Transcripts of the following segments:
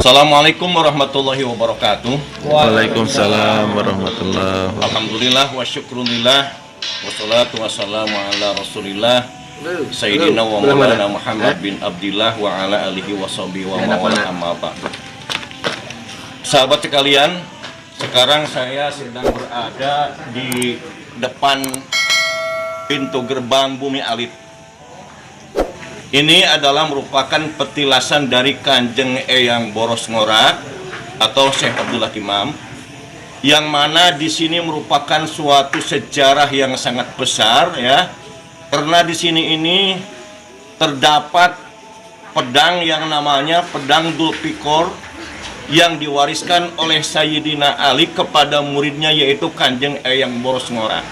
Assalamualaikum warahmatullahi wabarakatuh. Waalaikumsalam warahmatullahi wabarakatuh. Alhamdulillah wa syukrulillah wassalatu wassalamu ala rasulillah Sayyidina wa maulana Muhammad bin Abdillah wa ala alihi wa sahbihi wa mawala amma ba'du. Sahabat sekalian, sekarang saya sedang berada di depan pintu gerbang Bumi Alit. Ini adalah merupakan petilasan dari Kanjeng Eyang Boros Ngora atau Syekh Abdullah Imam, yang mana di sini merupakan suatu sejarah yang sangat besar ya, karena di sini ini terdapat pedang yang namanya pedang Dzulfikar yang diwariskan oleh Sayyidina Ali kepada muridnya yaitu Kanjeng Eyang Boros Ngora.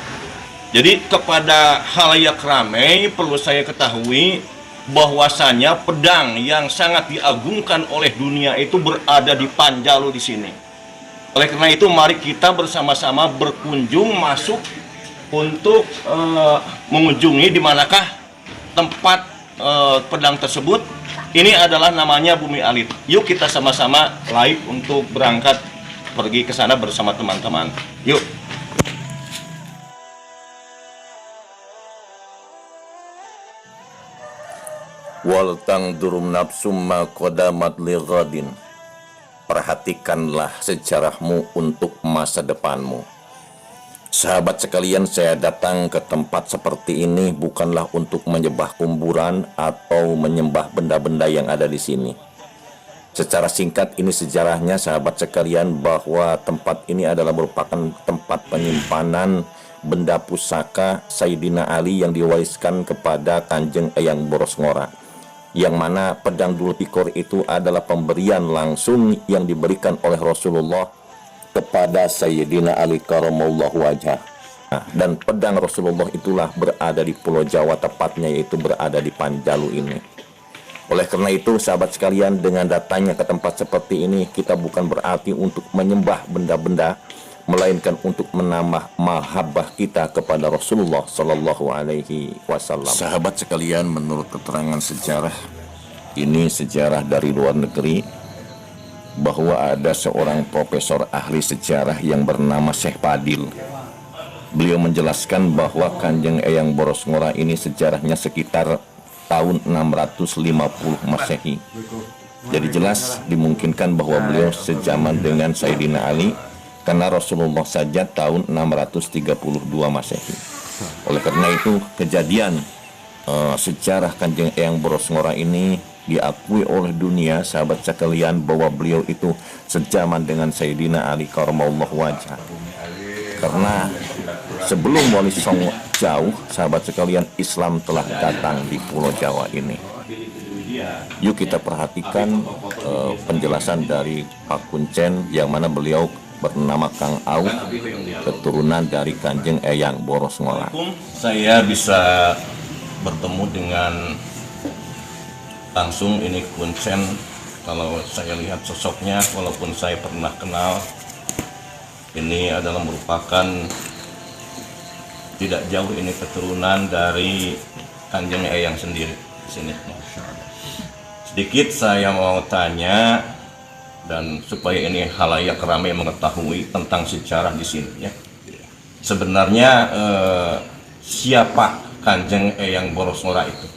Jadi kepada halayak ramai perlu saya ketahui bahwasanya pedang yang sangat diagungkan oleh dunia itu berada di Panjalu di sini. Oleh karena itu mari kita bersama-sama berkunjung masuk untuk mengunjungi di manakah tempat pedang tersebut. Ini adalah namanya Bumi Alit. Yuk kita sama-sama live untuk berangkat pergi ke sana bersama teman-teman. Yuk. Wal tangdurum nafsum ma qadamat lighadin. Perhatikanlah sejarahmu untuk masa depanmu. Sahabat sekalian, saya datang ke tempat seperti ini bukanlah untuk menyembah kuburan atau menyembah benda-benda yang ada di sini. Secara singkat ini sejarahnya sahabat sekalian, bahwa tempat ini adalah merupakan tempat penyimpanan benda pusaka Sayyidina Ali yang diwariskan kepada Kanjeng Eyang Boros Ngora, yang mana pedang Dzulfikar itu adalah pemberian langsung yang diberikan oleh Rasulullah kepada Sayyidina Ali karamallahu wajhah. Dan pedang Rasulullah itulah berada di Pulau Jawa, tepatnya yaitu berada di Panjalu ini. Oleh karena itu sahabat sekalian, dengan datangnya ke tempat seperti ini kita bukan berarti untuk menyembah benda-benda, melainkan untuk menambah mahabbah kita kepada Rasulullah Sallallahu Alaihi Wasallam. Sahabat sekalian, menurut keterangan sejarah, ini sejarah dari luar negeri, bahwa ada seorang profesor ahli sejarah yang bernama Syekh Fadil. Beliau menjelaskan bahwa Kanjeng Eyang Boros Ngora ini sejarahnya sekitar tahun 650 Masehi. Jadi jelas dimungkinkan bahwa beliau sejaman dengan Sayyidina Ali, karena Rasulullah saja tahun 632 Masehi. Oleh karena itu kejadian sejarah Kanjeng Eyang Boros Ngora ini diakui oleh dunia sahabat sekalian, bahwa beliau itu sejaman dengan Sayyidina Ali karamallahu wajhah. Karena sebelum Wali Songo jauh sahabat sekalian, Islam telah datang di Pulau Jawa ini. Yuk kita perhatikan penjelasan dari Pak Kuncen, yang mana beliau bernama Kang Au, keturunan dari Kanjeng Eyang Boros Ngora. Saya bisa bertemu dengan langsung ini Kuncen. Kalau saya lihat sosoknya, walaupun saya pernah kenal, ini adalah merupakan tidak jauh ini keturunan dari Kanjeng Eyang sendiri di sini. Sedikit saya mau tanya, dan supaya ini halayak ramai mengetahui tentang sejarah di sini ya. Sebenarnya siapa Kanjeng Eyang Boros Ngora itu?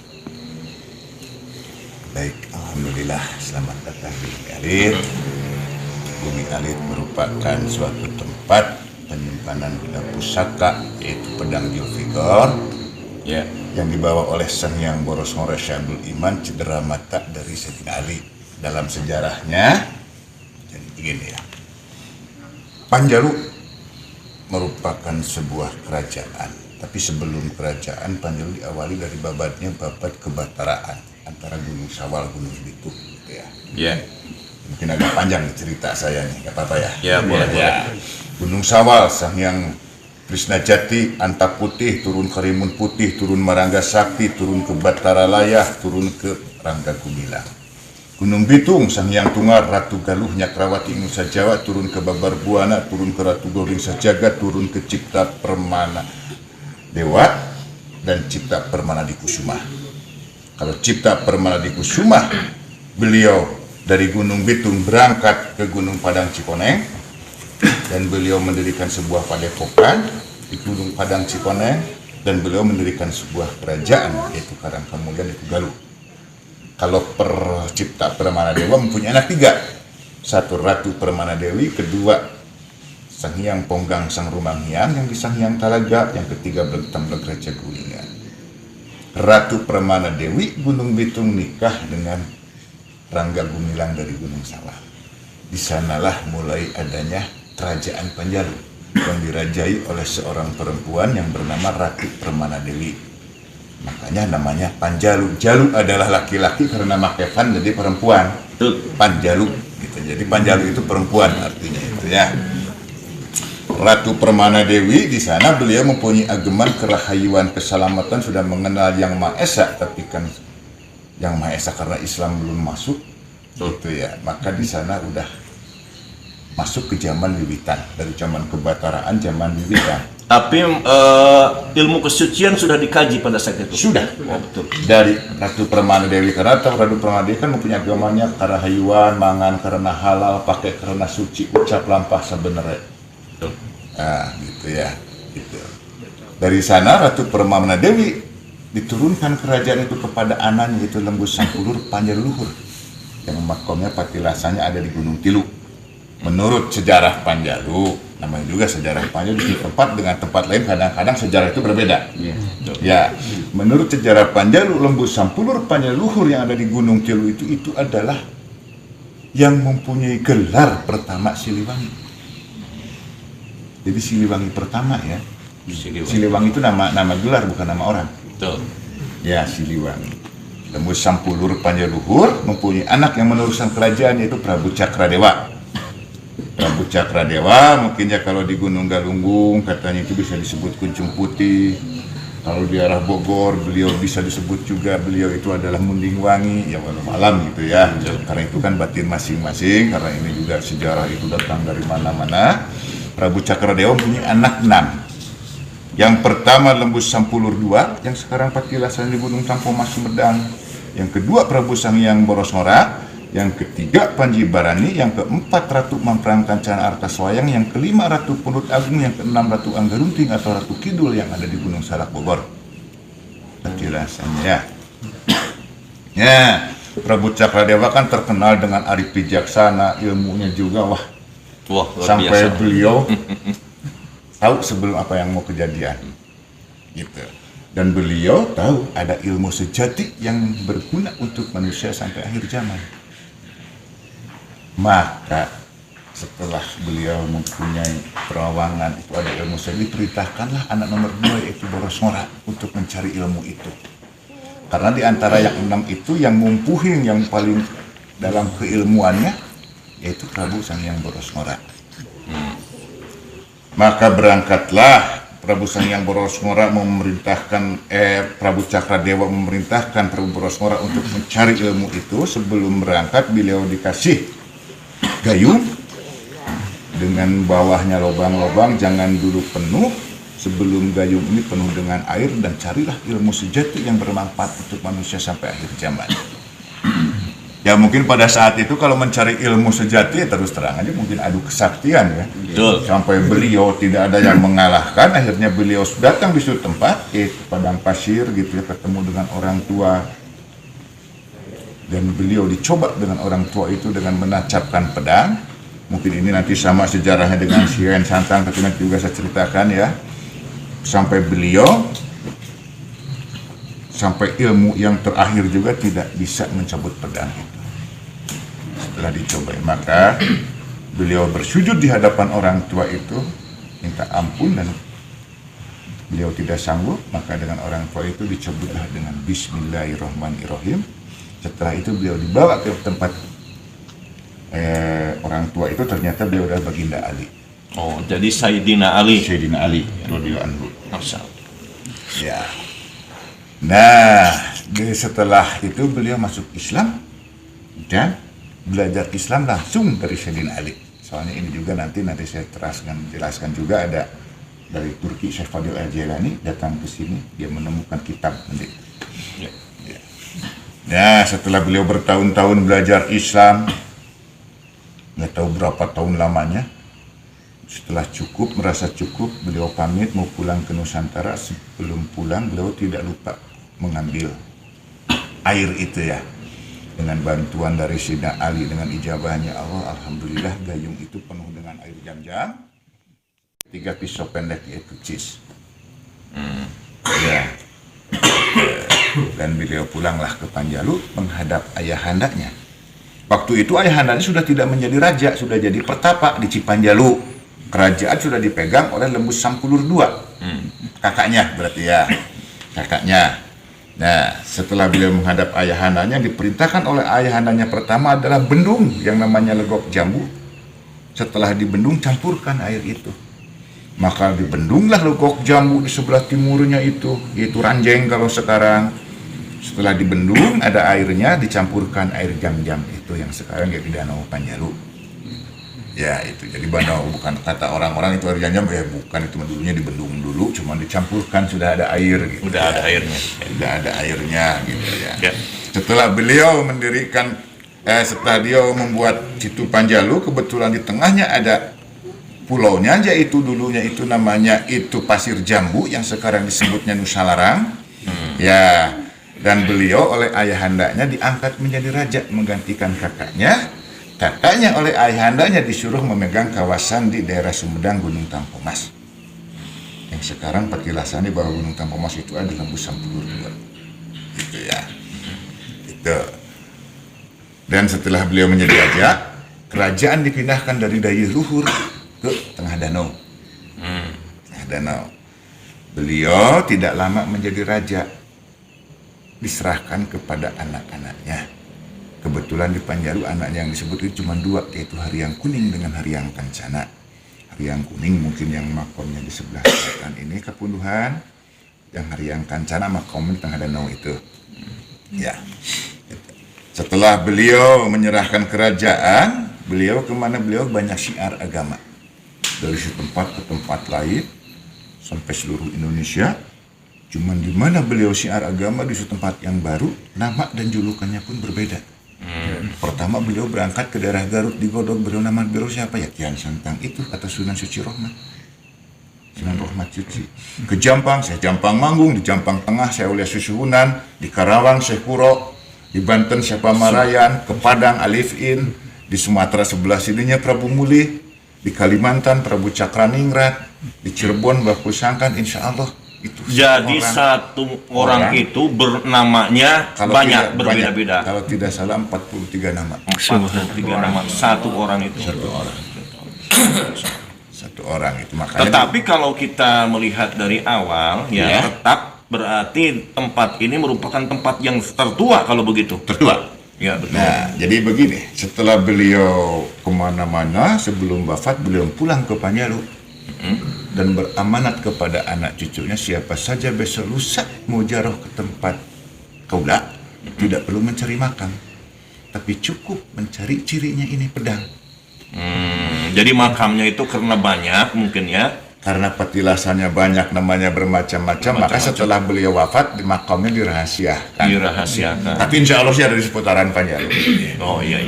Baik, alhamdulillah, selamat datang di Bumi Alit. Bumi Alit merupakan suatu tempat penyimpanan benda pusaka, yaitu pedang Dzulfikar Ya. yang dibawa oleh Sang Hyang Boros Ngora Syekh Abdul Iman, cedera mata dari Sayyidina Ali. Dalam sejarahnya, jadi begini ya, Panjalu merupakan sebuah kerajaan, tapi sebelum kerajaan Panjalu diawali dari babatnya babat kebataraan antara Gunung Sawal, Gunung Bitung gitu ya. Ya. Mungkin agak panjang nih cerita saya nih, nggak apa-apa ya? Ya, boleh, boleh. Gunung Sawal, Sang Hyang Krisna Jati, Anta Putih, turun ke Rimun Putih, turun Marangga Sakti, turun ke Batara Layah, turun ke Rangga Gumilang. Gunung Bitung, Sang Hyang Tunggal, Ratu Galuh, Nyakrawati Nusa Jawa, turun ke Babar Buana, turun ke Ratu Gauring Sajagat, turun ke Cipta Permana Dewa, dan Cipta Permana di Kusuma. Kalau Cipta Permana di Kusuma, beliau dari Gunung Bitung berangkat ke Gunung Padang Cikoneng, dan beliau mendirikan sebuah padepokan di Gunung Padang Cikoneng, dan beliau mendirikan sebuah kerajaan yaitu Karangpamulian, itu Galuh. Kalau Percipta Permana Dewa mempunyai anak 3, 1 Ratu Permana Dewi, kedua Sang Hyang Ponggang Sang Rumanghyang yang di Sang Hyang Talaga, yang ketiga Blegtang Blegreca Gulingan. Ratu Permana Dewi Gunung Bitung nikah dengan Rangga Gumilang dari Gunung Salak. Di sanalah mulai adanya Kerajaan Panjalu yang dirajai oleh seorang perempuan yang bernama Ratu Permana Dewi. Makanya namanya Panjalu. Jalu adalah laki-laki karena makevan jadi perempuan. Panjalu gitu. Jadi Panjalu itu perempuan artinya itu ya. Ratu Permana Dewi di sana beliau mempunyai ageman kerahayuan keselamatan, sudah mengenal Yang Maha Esa, tapi kan Yang Maha Esa karena Islam belum masuk gitu ya. Maka di sana udah masuk ke zaman Wiwitan, dari zaman kebataraan, zaman Wiwitan. Tapi ilmu kesucian sudah dikaji pada saat itu. Sudah. Oh, betul. Dari Ratu Permana Dewi, karena Ratu Permana Dewi kan mempunyai agamanya karahayuan, mangan karena halal, pakai karena suci, ucap lampah sebenarnya. Nah, gitu ya. Gitu. Dari sana Ratu Permana Dewi diturunkan kerajaan itu kepada anaknya, yaitu Lembu Sampulur Panjaluhur, yang makomnya patilasanya ada di Gunung Tilu. Menurut sejarah Panjalu, namanya juga sejarah Panjalu, di tempat dengan tempat lain kadang-kadang sejarah itu berbeda. Ya, menurut sejarah Panjalu, Lembu Sampulur Panjaluhur yang ada di Gunung Tilu itu adalah yang mempunyai gelar pertama Siliwangi. Jadi Siliwangi pertama ya. Siliwangi itu nama gelar, bukan nama orang. Betul. Ya, Siliwangi. Lembu Sampulur Panjaluhur mempunyai anak yang meneruskan kerajaan, yaitu Prabu Cakradewa. Prabu Cakradewa mungkin ya kalau di Gunung Galunggung katanya itu bisa disebut Kuncung Putih. Kalau di arah Bogor beliau bisa disebut juga beliau itu adalah Munding Wangi, ya walau malam gitu ya. Karena itu kan batin masing-masing, karena ini juga sejarah itu datang dari mana-mana. Prabu Cakradewa mempunyai anak 6. Yang pertama Lembu Sampulur II, yang sekarang patilasan di Gunung Tampomas Sumedang. Yang kedua Prabu Sang Hyang Boros Ngora. Yang ketiga Panji Barani. Yang keempat Ratu Mamprang Kancana Artaswayang. Yang kelima Ratu Punut Agung. Yang keenam Ratu Anggarunting atau Ratu Kidul yang ada di Gunung Salak Bogor. Patilasannya. Ya, Prabu Cakradewa kan terkenal dengan arif bijaksana, ilmunya juga wah Luar sampai biasa. beliau tahu sebelum apa yang mau kejadian gitu, dan beliau tahu ada ilmu sejati yang berguna untuk manusia sampai akhir zaman. Maka setelah beliau mempunyai perawangan itu ada ilmu sejati, diperintahkanlah anak nomor 2 yaitu Boros Ngora untuk mencari ilmu itu, karena di antara yang 6 itu yang mumpuhin, yang paling dalam keilmuannya yaitu Prabu Sang Hyang Boros Ngora. Maka berangkatlah Prabu Sang Hyang Boros Ngora memerintahkan Prabu Cakradewa memerintahkan Prabu Boros Ngora untuk mencari ilmu itu. Sebelum berangkat beliau dikasih gayung dengan bawahnya lubang-lubang, jangan dulu penuh, sebelum gayung ini penuh dengan air, dan carilah ilmu sejati yang bermanfaat untuk manusia sampai akhir zaman. Ya mungkin pada saat itu kalau mencari ilmu sejati ya terus terang aja mungkin adu kesaktian ya. Betul. Sampai beliau tidak ada yang mengalahkan, akhirnya beliau datang di suatu tempat, padang pasir gitu ya, ketemu dengan orang tua. Dan beliau dicoba dengan orang tua itu dengan menancapkan pedang. Mungkin ini nanti sama sejarahnya dengan Siren Santang, tapi nanti juga saya ceritakan ya. Sampai beliau sampai ilmu yang terakhir juga tidak bisa mencabut pedang itu. Setelah dicoba, maka beliau bersujud di hadapan orang tua itu, minta ampun, dan beliau tidak sanggup. Maka dengan orang tua itu dicabutlah dengan Bismillahirrahmanirrahim. Setelah itu beliau dibawa ke tempat orang tua itu, ternyata beliau adalah Baginda Ali. Oh, jadi Sayyidina Ali. Sayyidina Ali radhiyallahu anhu. Masya. Ya. Nah, setelah itu beliau masuk Islam dan belajar Islam langsung dari Sayyidina Ali. Soalnya ini juga nanti saya jelaskan juga ada dari Turki, Syekh Fadil Al-Jailani datang ke sini, dia menemukan kitab nanti. Ya. Ya. Ya, setelah beliau bertahun-tahun belajar Islam, nggak tahu berapa tahun lamanya, setelah cukup, merasa cukup, beliau pamit mau pulang ke Nusantara. Sebelum pulang, beliau tidak lupa mengambil air itu ya. Dengan bantuan dari Sayyidina Ali, dengan ijabahnya Allah, alhamdulillah gayung itu penuh dengan air jam-jam. 3 pisau pendek yaitu cis. Ya. Dan beliau pulanglah ke Panjalu menghadap ayahandanya. Waktu itu ayahandanya sudah tidak menjadi raja, sudah jadi pertapa di Cipanjalu. Kerajaan sudah dipegang oleh Lembu Sampulur II. Kakaknya berarti ya. Kakaknya. Nah, setelah beliau menghadap ayahandanya, diperintahkan oleh ayahandanya pertama adalah bendung yang namanya Legok Jambu. Setelah dibendung, campurkan air itu. Maka dibendunglah Legok Jambu di sebelah timurnya itu, yaitu Ranjeng kalau sekarang. Setelah dibendung, ada airnya, dicampurkan air jam-jam itu yang sekarang jadi Danau Panjalu. Ya itu, jadi danau, bukan kata orang-orang itu air jam-jam, ya bukan, itu dulunya dibendung dulu, cuma dicampurkan, sudah ada air gitu. Udah ada airnya. Sudah ada airnya gitu ya. Ya. Setelah beliau mendirikan, setelah dia membuat situ Panjalu, kebetulan di tengahnya ada pulaunya, yaitu dulunya itu namanya itu Pasir Jambu yang sekarang disebutnya Nusa Larang. Ya, dan beliau oleh ayahandanya diangkat menjadi raja menggantikan kakaknya. Kakaknya oleh ayahandanya disuruh memegang kawasan di daerah Sumedang Gunung Tampomas. Yang sekarang petilasan di bawah Gunung Tampomas itu ada Lembu Sampulur II. Gitu ya. Itu. Dan setelah beliau menjadi raja, kerajaan dipindahkan dari Dayeuhluhur ke Tengah Danau. Tengah Danau. Beliau tidak lama menjadi raja, diserahkan kepada anak-anaknya. Kebetulan di Panjalu anaknya yang disebut itu cuma 2, yaitu Haryang Kuning dengan Haryang Kancana. Haryang Kuning mungkin yang makomnya di sebelah selatan ini Kapunduhan, yang Haryang Kancana makomnya di Tengah Danau itu. Ya. Setelah beliau menyerahkan kerajaan, beliau kemana? Beliau banyak syiar agama. Dari setempat ke tempat lain, sampai seluruh Indonesia. Cuman di mana beliau syiar agama di setempat yang baru, nama dan julukannya pun berbeda. Pertama beliau berangkat ke daerah Garut, di Godog, beliau nama beliau siapa ya? Kian Santang itu kata Sunan Suci Rohmat. Sunan Rohmat Suci. Ke Jampang, saya Jampang Manggung, di Jampang Tengah saya Ulia Susuhunan, di Karawang saya Kuro, di Banten saya Pamarayan, ke Padang Alifin, di Sumatera sebelah sininya Prabu Muli, di Kalimantan Prabu Cakraningrat, di Cirebon Baku Sangkan, insya Allah. Itu Jadi satu orang itu bernamanya banyak berbeda-beda. Kalau tidak salah 43 nama. 43 nama satu orang itu. Satu orang itu, makanya. Tetapi kalau kita melihat dari awal ya, tetap berarti tempat ini merupakan tempat yang tertua kalau begitu. Tertua. Ya betul. Nah, jadi begini, setelah beliau kemana-mana sebelum wafat, beliau pulang ke Panjalu. Dan beramanat kepada anak cucunya, siapa saja besok lusa mau jaroh ke tempat kaula, tidak perlu mencari makam, tapi cukup mencari cirinya ini pedang. Jadi makamnya itu karena banyak mungkin ya. Karena petilasannya banyak, namanya bermacam-macam, maka setelah beliau wafat, makamnya dirahasiakan. Dirahasiakan. Tapi insya Allah sih ada di seputaran Panjalu. Oh iya.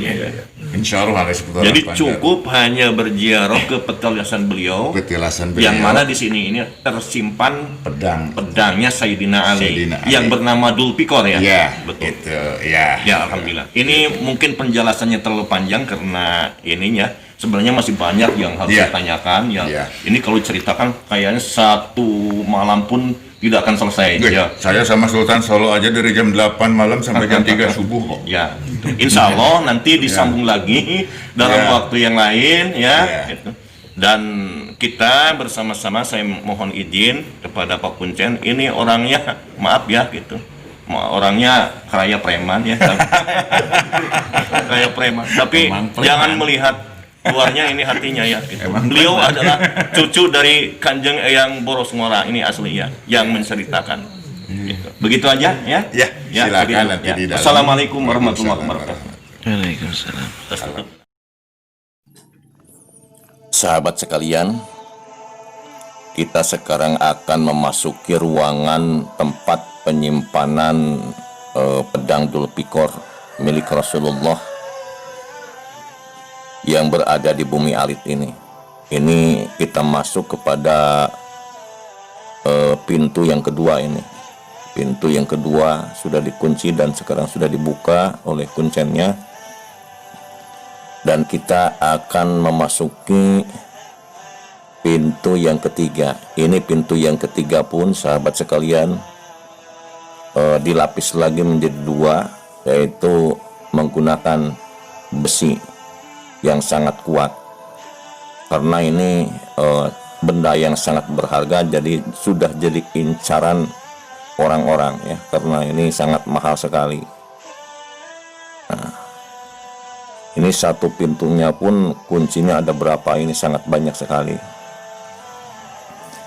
Insya Allah ada di seputaran Jadi Panjalu. cukup hanya berziarah ke petilasan beliau. Petilasan beliau. Yang mana di sini ini tersimpan pedangnya Sayyidina Ali, Sayyidina Ali. yang bernama Dulpikor ya. Iya, Betul. itu, ya. Ya alhamdulillah. Ini mungkin penjelasannya terlalu panjang karena ininya sebenarnya masih banyak yang harus ditanyakan. Ini kalau ceritakan kayaknya satu malam pun tidak akan selesai. Saya sama Sultan Solo aja dari jam 8 malam sampai jam 3 subuh kok. Ya, insya Allah nanti disambung lagi dalam waktu yang lain ya. Gitu. Dan kita bersama-sama, saya mohon izin kepada Pak Kuncen, ini orangnya maaf ya gitu. Orangnya kaya preman ya. Kaya preman. Tapi jangan melihat luarnya, ini hatinya ya gitu. Beliau adalah cucu dari Kanjeng Eyang Boros Ngora, ini asli ya, yang menceritakan gitu. Begitu aja ya. Ya, silakan nanti di dalam. Assalamualaikum warahmatullahi wabarakatuh. Waalaikumsalam. Sahabat sekalian, kita sekarang akan memasuki ruangan tempat penyimpanan pedang Dzulfikar milik Rasulullah yang berada di bumi alit ini. Ini kita masuk kepada pintu yang kedua ini. Pintu yang kedua sudah dikunci dan sekarang sudah dibuka oleh kuncennya. Dan kita akan memasuki pintu yang ketiga. Ini pintu yang ketiga pun sahabat sekalian dilapis lagi menjadi dua, yaitu menggunakan besi yang sangat kuat. Karena ini benda yang sangat berharga, jadi sudah jadi incaran orang-orang ya, karena ini sangat mahal sekali. Nah, ini satu pintunya pun kuncinya ada berapa, ini sangat banyak sekali.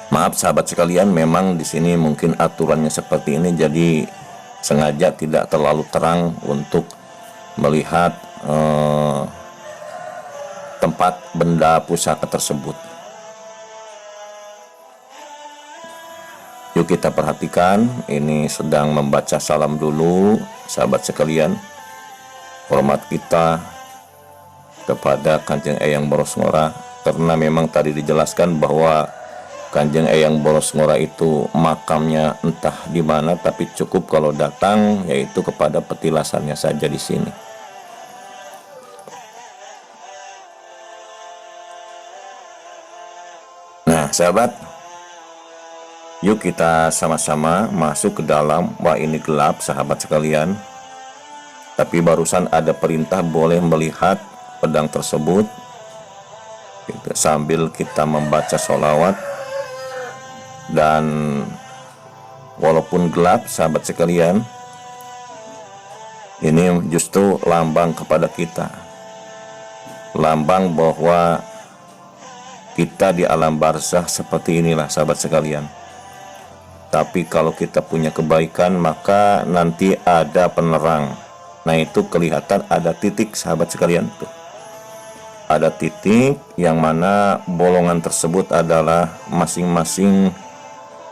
Maaf sahabat sekalian, memang di sini mungkin aturannya seperti ini, jadi sengaja tidak terlalu terang untuk melihat tempat benda pusaka tersebut. Yuk kita perhatikan, ini sedang membaca salam dulu sahabat sekalian. Hormat kita kepada Kanjeng Eyang Boros Ngora, karena memang tadi dijelaskan bahwa Kanjeng Eyang Boros Ngora itu makamnya entah di mana, tapi cukup kalau datang yaitu kepada petilasannya saja di sini. Nah sahabat, yuk kita sama-sama masuk ke dalam. Wah ini gelap sahabat sekalian, tapi barusan ada perintah boleh melihat pedang tersebut sambil kita membaca sholawat. Dan walaupun gelap sahabat sekalian, ini justru lambang kepada kita, lambang bahwa kita di alam barzakh seperti inilah sahabat sekalian. Tapi kalau kita punya kebaikan, maka nanti ada penerang. Nah itu kelihatan ada titik sahabat sekalian tuh. Ada titik yang mana bolongan tersebut adalah masing-masing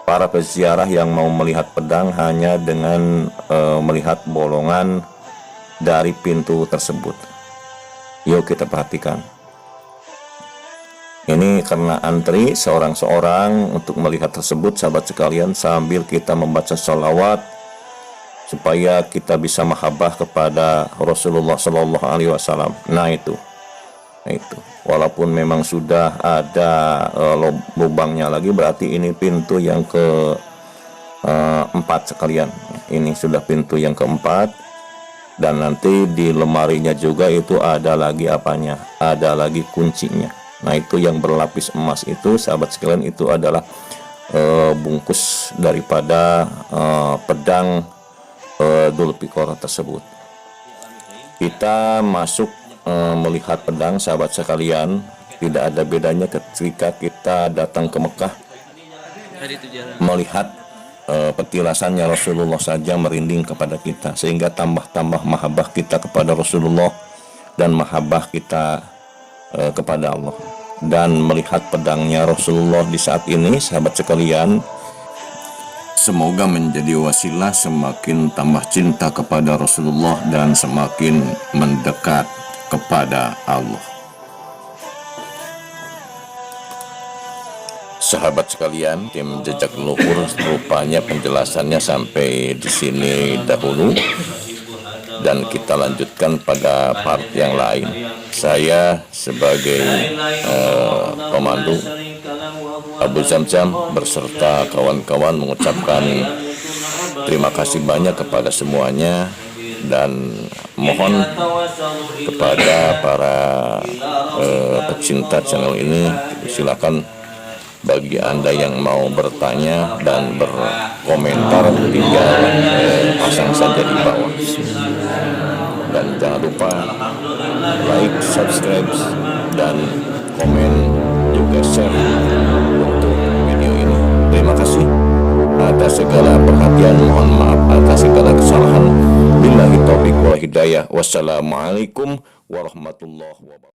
para peziarah yang mau melihat pedang hanya dengan melihat bolongan dari pintu tersebut. Yuk kita perhatikan. Ini karena antri seorang-seorang untuk melihat tersebut sahabat sekalian, sambil kita membaca sholawat supaya kita bisa mahabbah kepada Rasulullah Shallallahu Alaihi Wasallam. Nah itu, walaupun memang sudah ada lubangnya lagi, berarti ini pintu yang keempat sekalian. Ini sudah pintu yang keempat, dan nanti di lemarinya juga itu ada lagi apanya, ada lagi kuncinya. Nah itu yang berlapis emas itu sahabat sekalian, itu adalah bungkus daripada pedang Dzulfikar tersebut. Kita masuk melihat pedang sahabat sekalian, tidak ada bedanya ketika kita datang ke Mekah melihat petilasannya Rasulullah saja merinding kepada kita, sehingga tambah-tambah mahabbah kita kepada Rasulullah dan mahabbah kita kepada Allah. Dan melihat pedangnya Rasulullah di saat ini sahabat sekalian, semoga menjadi wasilah semakin tambah cinta kepada Rasulullah dan semakin mendekat kepada Allah. Sahabat sekalian, tim Jejak Leluhur, rupanya penjelasannya sampai di sini dahulu, dan kita lanjutkan pada part yang lain. Saya sebagai pemandu Abu Zamzam berserta kawan-kawan mengucapkan terima kasih banyak kepada semuanya, dan mohon kepada para pecinta channel ini, silakan bagi Anda yang mau bertanya dan berkomentar, tinggal pasang saja di bawah. Dan jangan lupa like, subscribe, dan komen, juga share untuk video ini. Terima kasih atas segala perhatian, mohon maaf atas segala kesalahan. Billahi taufiq wal hidayah. Wassalamualaikum warahmatullahi wabarakatuh.